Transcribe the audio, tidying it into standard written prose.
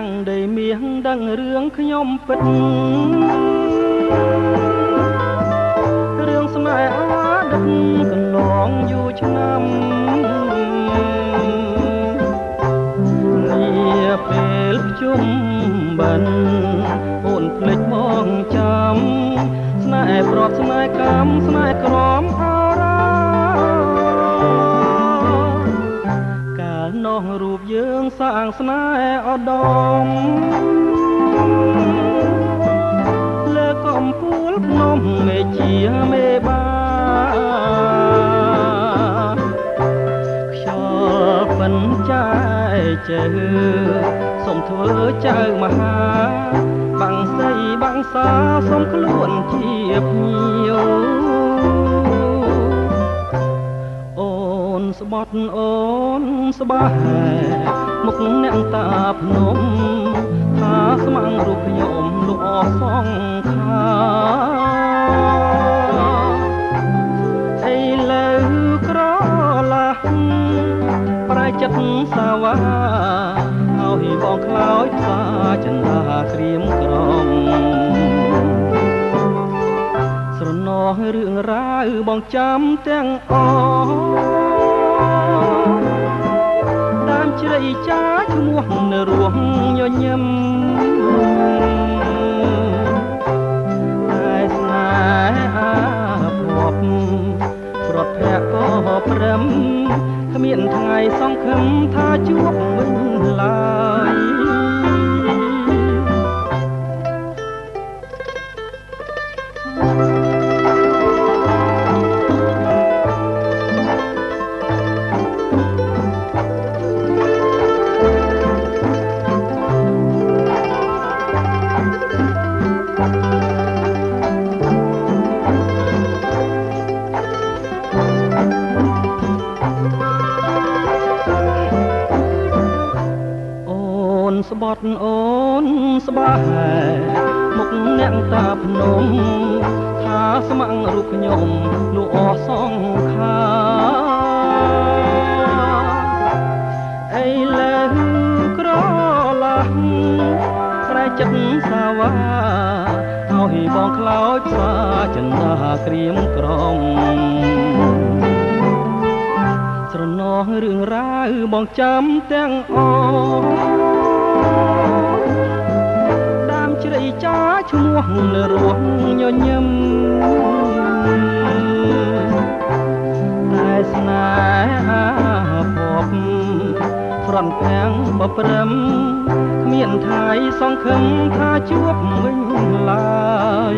ងដីមាសដឹងរឿងខ្ញុំពិតរឿងស្នេហ៍អតីតកន្លងយូរឆ្នាំនាពេលភ្ជុំបិណ្ឌអូនភ្លេចមកចាំស្នេហ៍ប្រត់ស្នេហ៍កម្មស្នេហ៍ក្រមអរ៉ាកាលនោះរូបយើងសាងស្នេហ៍ឧត្តមលើកំពូលភ្នំមេជាមេបាខ្យល់ពិនចាយជើសូមធ្វើចៅមហាបាំងសីបាំងសាសូមខ្លួនជាភ្ញៀវអូនស្បត់អូនស្បែមុខអ្នកតាភ្នំថាស្មាំងរូបខ្ញុំលោកអសងខាអីលើក្រឡាស់ប្រែចិត្តសាវ៉ាឲ្យបងខ្លោចផ្សាចន្ទាក្រៀមក្រំស្រណោះរឿងរ៉ាវបងចាំទាំងអស់ដើមជ្រៃចាឈ្មោះនៅរស់ញញឹមតែស្នេហាភពប្រត់ភ័ក្រក៏ព្រឹមគ្មានថ្ងៃសង្ឃឹមថាជួបវិញឡើយស្បត់អូនស្បែមុខអ្នកតាភ្នំថាស្មាំងរូបខ្ញុំលោកអសងខាអីលើក្រឡាស់ស្រែចិត្តសាវ៉ាឲ្យបងខ្លោចផ្សាចន្ទាក្រៀមក្រំស្រណោះរឿងរ៉ាវបងចាំទាំងអស់ដើមជ្រៃចាឈ្មោះនៅរស់ញញឹមតែស្នេហាភពប្រន់ភាំងបព្រឹមគ្មានថ្ងៃសង្ឃឹមថាជួបវិញឡើយ